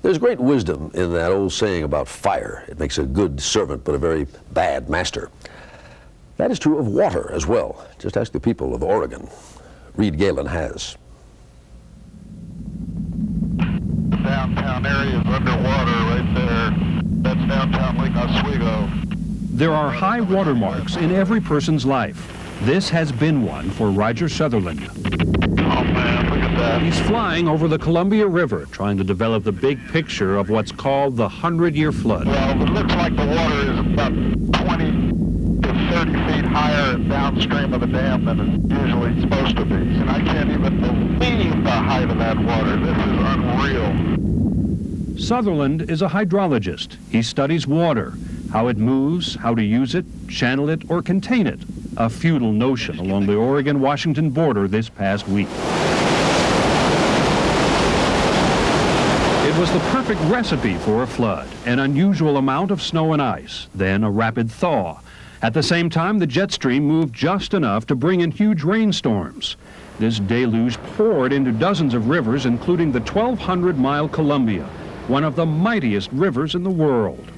There's great wisdom in that old saying about fire. It makes a good servant, but a very bad master. That is true of water as well. Just ask the people of Oregon. Reed Galen has. The downtown area is underwater right there. That's downtown Lake Oswego. There are high water marks in every person's life. This has been one for Roger Sutherland. Oh man, look at that. He's flying over the Columbia River, trying to develop the big picture of what's called the 100-year flood. Well, it looks like the water is about 20 to 30 feet higher downstream of the dam than it's usually supposed to be. And I can't even believe the height of that water. This is unreal. Sutherland is a hydrologist. He studies water, how it moves, how to use it, channel it, or contain it. A feudal notion along the Oregon-Washington border this past week. It was the perfect recipe for a flood, an unusual amount of snow and ice, then a rapid thaw. At the same time, the jet stream moved just enough to bring in huge rainstorms. This deluge poured into dozens of rivers, including the 1,200-mile Columbia, one of the mightiest rivers in the world.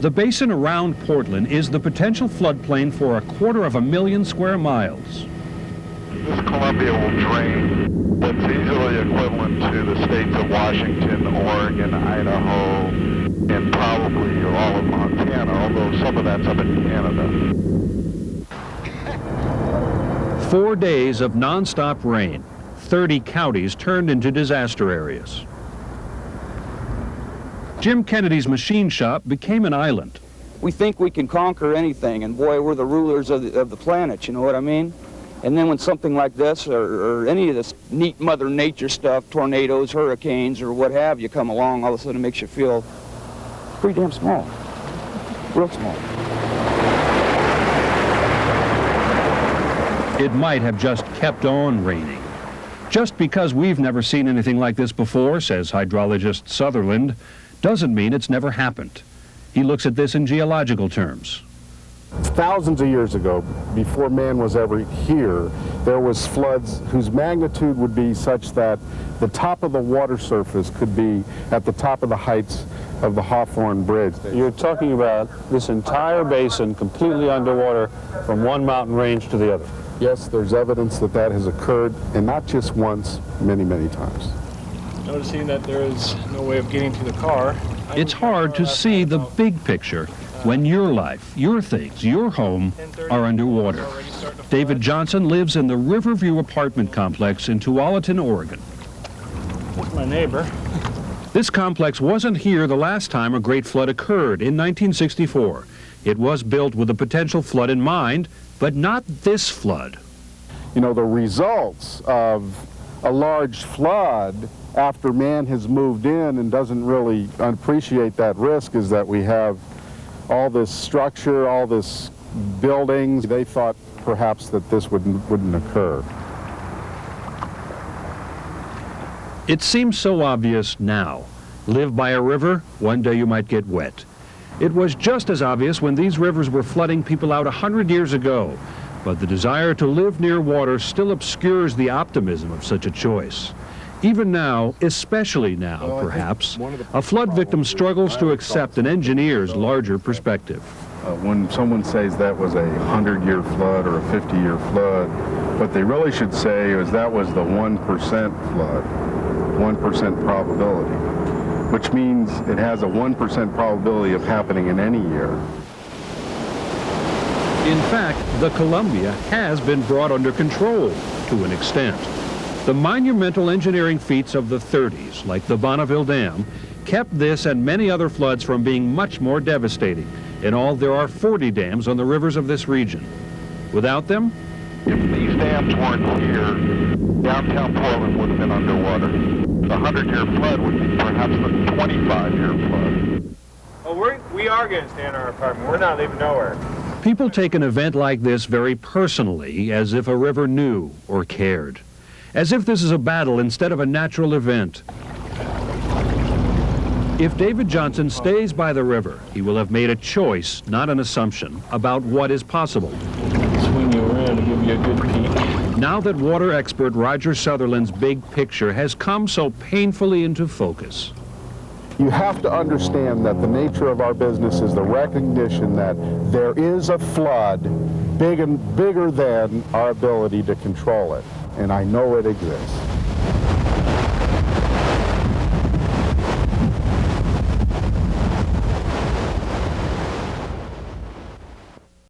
The basin around Portland is the potential floodplain for 250,000 square miles. This Columbia will drain what's easily equivalent to the states of Washington, Oregon, Idaho, and probably all of Montana, although some of that's up in Canada. 4 days of nonstop rain. 30 counties turned into disaster areas. Jim Kennedy's machine shop became an island. We think we can conquer anything, and boy, we're the rulers of the planet, you know what I mean? And then when something like this, or any of this neat Mother Nature stuff, tornadoes, hurricanes, or what have you, come along, all of a sudden it makes you feel pretty damn small, real small. It might have just kept on raining. Just because we've never seen anything like this before, says hydrologist Sutherland, doesn't mean it's never happened. He looks at this in geological terms. Thousands of years ago, before man was ever here, there was floods whose magnitude would be such that the top of the water surface could be at the top of the heights of the Hawthorne Bridge. You're talking about this entire basin completely underwater from one mountain range to the other. Yes, there's evidence that that has occurred, and not just once, many, many times. Noticing that there is no way of getting to the car. It's hard to see the big picture when your life, your things, your home are underwater. David Johnson lives in the Riverview apartment complex in Tualatin, Oregon. That's my neighbor. This complex wasn't here the last time a great flood occurred in 1964. It was built with a potential flood in mind, but not this flood. You know, the results of a large flood after man has moved in and doesn't really appreciate that risk is that we have all this structure, all this buildings. They thought perhaps that this wouldn't occur. It seems so obvious now. Live by a river, one day you might get wet. It was just as obvious when these rivers were flooding people out 100 years ago, but the desire to live near water still obscures the optimism of such a choice. Even now, especially now, perhaps, a flood victim struggles to accept an engineer's larger perspective. When someone says that was a 100-year flood or a 50-year flood, what they really should say is that was the 1% flood, 1% probability, which means it has a 1% probability of happening in any year. In fact, the Columbia has been brought under control to an extent. The monumental engineering feats of the 30s, like the Bonneville Dam, kept this and many other floods from being much more devastating. In all, there are 40 dams on the rivers of this region. Without them, if these dams weren't here, downtown Portland would have been underwater. The 100-year flood would be perhaps the 25-year flood. Oh, we are going to stay in our apartment. We're not leaving nowhere. people take an event like this very personally, as if a river knew or cared. As if this is a battle instead of a natural event. If David Johnson stays by the river, he will have made a choice, not an assumption, about what is possible. Swing you around to give you a good peek. Now that water expert Roger Sutherland's big picture has come so painfully into focus. You have to understand that the nature of our business is the recognition that there is a flood bigger than our ability to control it, and I know it exists.